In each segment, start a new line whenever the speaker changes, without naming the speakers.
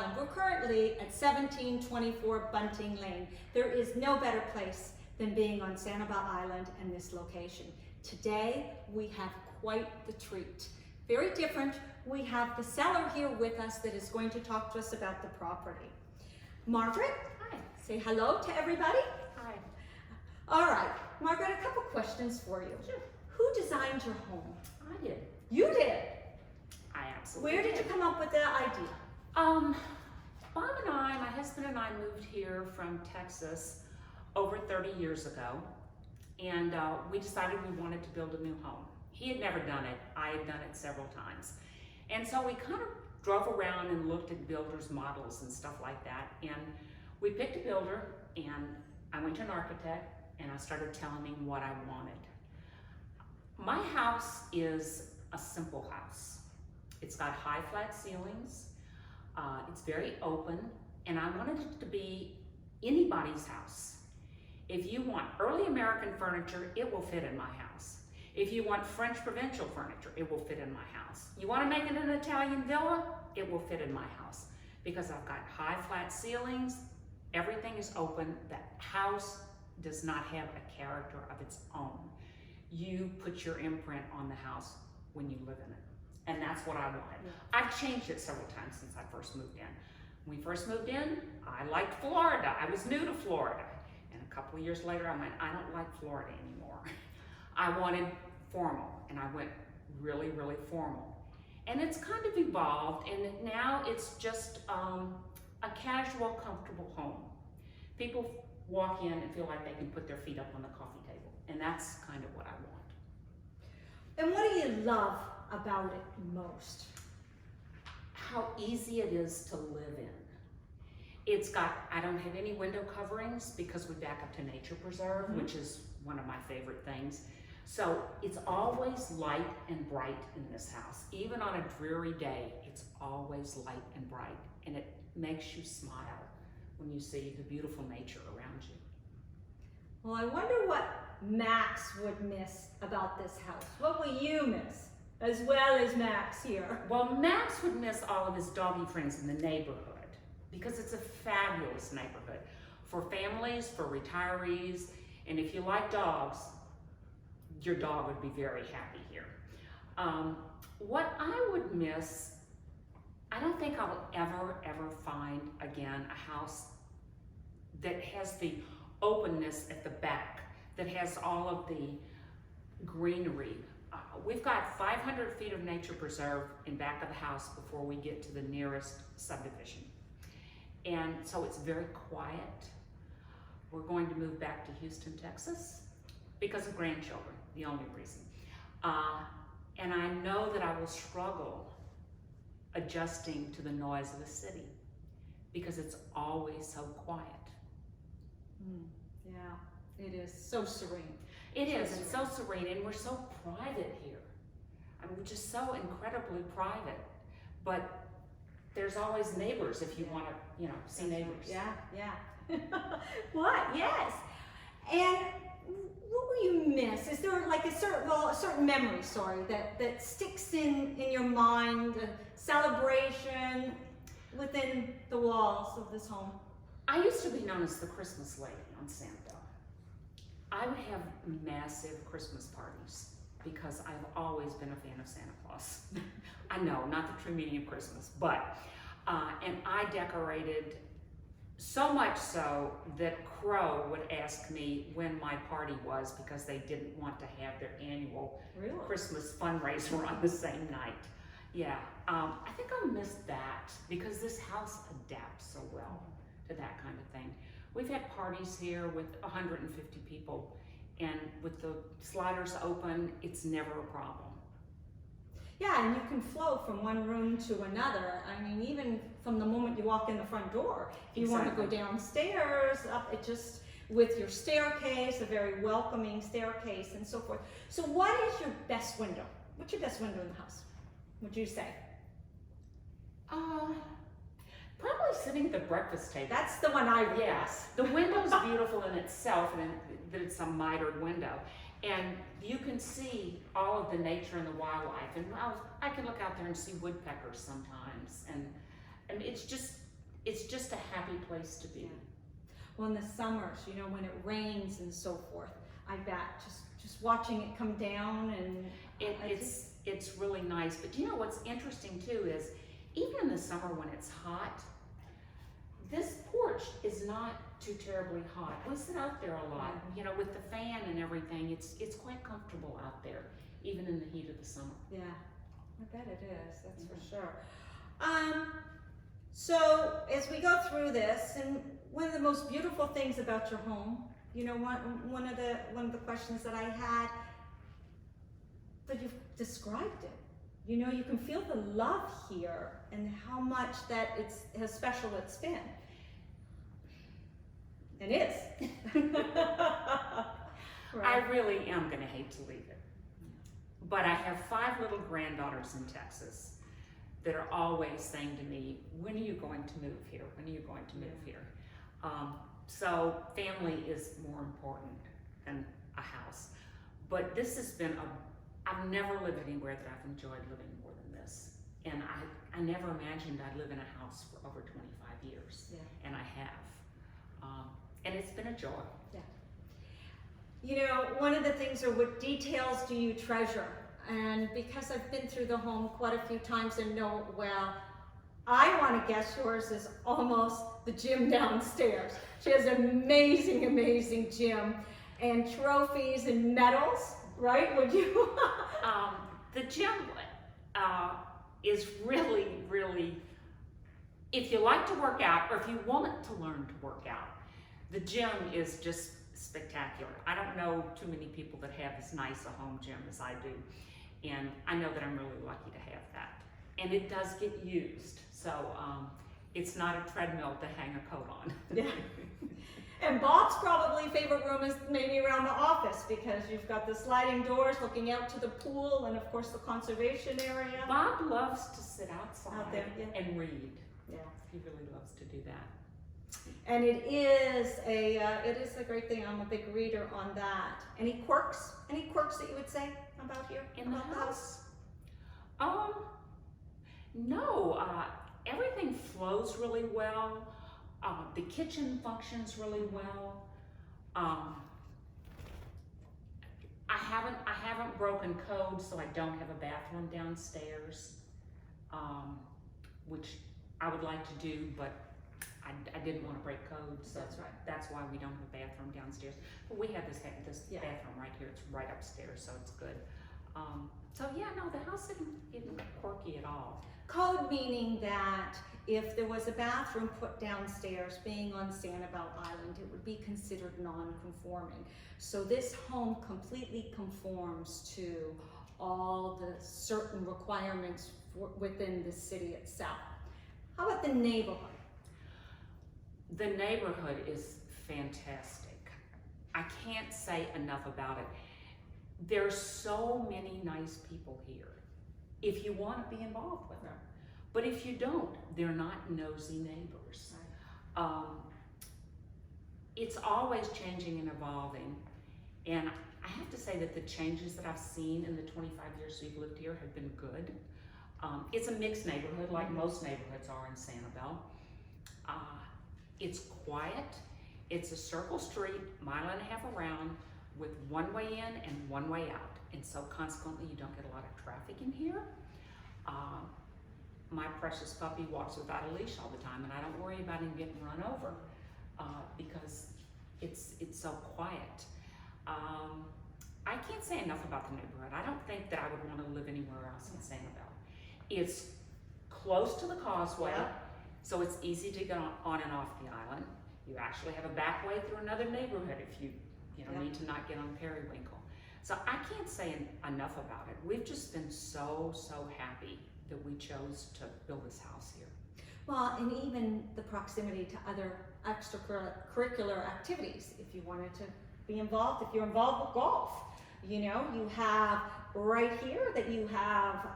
Island. We're currently at 1724 Bunting Lane. There is no better place than being on Sanibel Island and this location. Today, we have quite the treat. Very different. We have the seller here with us that is going to talk to us about the property. Margaret, hi. Say hello to everybody.
Hi.
All right, Margaret, a couple questions for you. Sure. Who designed your home?
I did.
You did?
I absolutely
Where did you come up with that idea?
Bob and I, my husband and I moved here from Texas over 30 years ago, and we decided we wanted to build a new home. He had never done it. I had done it several times. And so we kind of drove around and looked at builders' models and stuff like that. And we picked a builder, and I went to an architect, and I started telling him what I wanted. My house is a simple house. It's got high flat ceilings. It's very open, and I wanted it to be anybody's house. If you want early American furniture, it will fit in my house. If you want French provincial furniture, it will fit in my house. You want to make it an Italian villa, it will fit in my house because I've got high flat ceilings, everything is open. The house does not have a character of its own. You put your imprint on the house when you live in it. And that's what I wanted. Yeah. I've changed it several times since I first moved in. When we first moved in, I liked Florida. I was new to Florida. And a couple of years later, I went, I don't like Florida anymore. I wanted formal, and I went really, really formal. And it's kind of evolved, and now it's just a casual, comfortable home. People walk in and feel like they can put their feet up on the coffee table, and that's kind of what I want.
And what do you love about it most?
How easy it is to live in. It's got, I don't have any window coverings because we back up to nature preserve, which is one of my favorite things. So it's always light and bright in this house. Even on a dreary day, it's always light and bright, and it makes you smile when you see the beautiful nature around you.
Well, I wonder what Max would miss about this house. What will you miss, as well as Max here?
Well, Max would miss all of his doggy friends in the neighborhood because it's a fabulous neighborhood for families, for retirees, and if you like dogs, your dog would be very happy here. What I would miss, I don't think I'll ever find again a house that has the openness at the back, that has all of the greenery. We've got 500 feet of nature preserve in back of the house before we get to the nearest subdivision. And so it's very quiet. We're going to move back to Houston, Texas because of grandchildren, the only reason. And I know that I will struggle adjusting to the noise of the city because it's always so quiet.
Yeah, it is so serene.
It is, it's so serene, and we're so private here. I mean, we're just so incredibly private, but there's always neighbors if you want to, see neighbors.
Yeah, yeah. What? Yes. And what will you miss? Is there like a certain memory, that sticks in your mind, a celebration within the walls of this home?
I used to be known as the Christmas lady on Sanibel. I would have massive Christmas parties because I've always been a fan of Santa Claus. I know, not the true meaning of Christmas, but, and I decorated so much so that Crow would ask me when my party was because they didn't want to have their annual Christmas fundraiser on the same night. Yeah, I think I'll miss that because this house adapts so well to that kind of thing. We've had parties here with 150 people, and with the sliders open, it's never a problem.
Yeah, and you can flow from one room to another. I mean, even from the moment you walk in the front door, if you want to go downstairs, up, it just, with your staircase, a very welcoming staircase and so forth. So what is your best window? What's your best window in the house, would you say?
Probably sitting at the breakfast table.
That's the one I would
Yes, the window's beautiful in itself, and that it's a mitered window. And you can see all of the nature and the wildlife. And I can look out there and see woodpeckers sometimes. And it's just it's just a happy place to be.
Yeah. Well, in the summers, you know, when it rains and so forth, I bet just watching it come down and
it's really nice. But you know what's interesting too is even in the summer when it's hot, this porch is not too terribly hot. We sit out there a lot, you know, with the fan and everything. It's quite comfortable out there, even in the heat of the summer.
Yeah, I bet it is. That's for sure. So as we go through this, and one of the most beautiful things about your home, you know, one of the questions that I had, but you've described it. You know, you can feel the love here and how much that how special it's been. And is. Right.
I really am gonna hate to leave it. But I have 5 little granddaughters in Texas that are always saying to me, when are you going to move here? When are you going to move here? So family is more important than a house. But this has been I've never lived anywhere that I've enjoyed living more than this. And I never imagined I'd live in a house for over 25 years.
Yeah.
And I have. And it's been a joy.
Yeah. You know, one of the things are, what details do you treasure? And because I've been through the home quite a few times and know it well, I want to guess yours is almost the gym downstairs. She has an amazing, amazing gym and trophies and medals, right? Would you?
The gym is really, really, if you like to work out or if you want to learn to work out, the gym is just spectacular. I don't know too many people that have as nice a home gym as I do. And I know that I'm really lucky to have that. And it does get used. So it's not a treadmill to hang a coat on.
Yeah. And Bob's probably favorite room is maybe around the office because you've got the sliding doors looking out to the pool and of course the conservation area.
Bob loves to sit outside
Out there, yeah.
and read.
Yeah.
He really loves to do that.
And it is a great thing. I'm a big reader on that. Any quirks? Any quirks that you would say about here?
In the
about
house? No. Everything flows really well. The kitchen functions really well. I haven't broken code, so I don't have a bathroom downstairs, which I would like to do, but I didn't want to break code, so
That's right.
That's why we don't have a bathroom downstairs. But we have this
Yeah.
bathroom right here. It's right upstairs, so it's good. So yeah, no, the house isn't quirky at all.
Code meaning that if there was a bathroom put downstairs, being on Sanibel Island, it would be considered non-conforming. So this home completely conforms to all the certain requirements within the city itself. How about the neighborhood?
The neighborhood is fantastic. I can't say enough about it. There's so many nice people here if you want to be involved with them. But if you don't, they're not nosy neighbors. It's always changing and evolving. And I have to say that the changes that I've seen in the 25 years we've lived here have been good. It's a mixed neighborhood like most neighborhoods are in Sanibel. It's quiet. It's a circle street, 1.5 miles around, with one way in and one way out. And so consequently, you don't get a lot of traffic in here. My precious puppy walks without a leash all the time, and I don't worry about him getting run over because it's so quiet. I can't say enough about the neighborhood. I don't think that I would want to live anywhere else in Sanibel. It's close to the causeway, so it's easy to get on and off the island. You actually have a back way through another neighborhood if you need to not get on Periwinkle. So I can't say enough about it. We've just been so happy that we chose to build this house here.
Well, and even the proximity to other extracurricular activities. If you wanted to be involved, if you're involved with golf, you know, you have right here that you have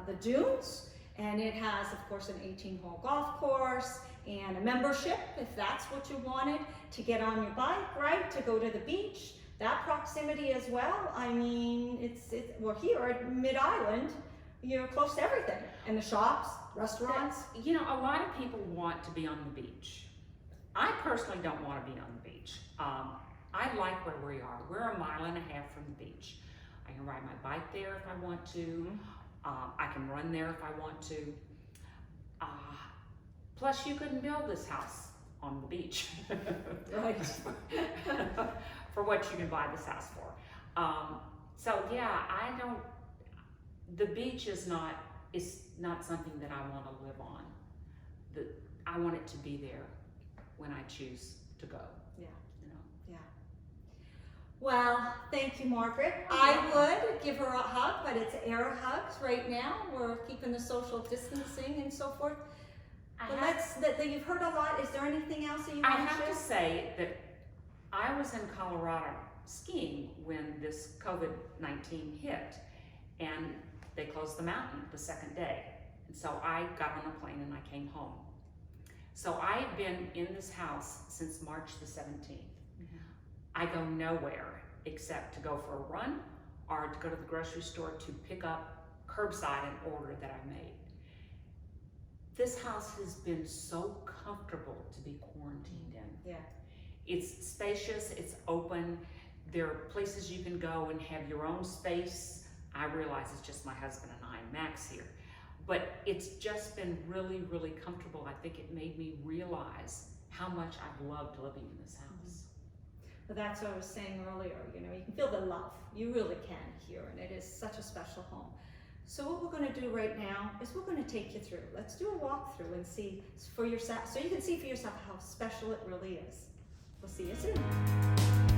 the dunes, and it has, of course, an 18-hole golf course and a membership, if that's what you wanted, to get on your bike, right, to go to the beach. That proximity as well. I mean, we're here at Mid-Island, you're close to everything. And the shops, restaurants.
You know, a lot of people want to be on the beach. I personally don't want to be on the beach. I like where we are. We're a mile and a half from the beach. I can ride my bike there if I want to. I can run there if I want to. Plus, you couldn't build this house on the beach.
Right.
For what you can buy this house for. So yeah, the beach is not something that I want to live on. I want it to be there when I choose to go.
Yeah.
You know?
Yeah. Well, thank you, Margaret. I would give her a hug, but it's air hugs right now. We're keeping the social distancing and so forth. But you've heard a lot. Is there anything else that you want to share?
I have to say that I was in Colorado skiing when this COVID-19 hit, and they closed the mountain the second day. And so I got on a plane and I came home. So I've been in this house since March the 17th. Mm-hmm. I go nowhere except to go for a run or to go to the grocery store to pick up curbside an order that I made. This house has been so comfortable to be quarantined in.
Yeah.
It's spacious, it's open. There are places you can go and have your own space. I realize it's just my husband and I and Max here. But it's just been really, really comfortable. I think it made me realize how much I've loved living in this house.
Well, that's what I was saying earlier. You know, you can feel the love. You really can here, and it is such a special home. So what we're going to do right now is we're going to take you through. Let's do a walkthrough and see for yourself, so you can see for yourself how special it really is. We'll see you soon.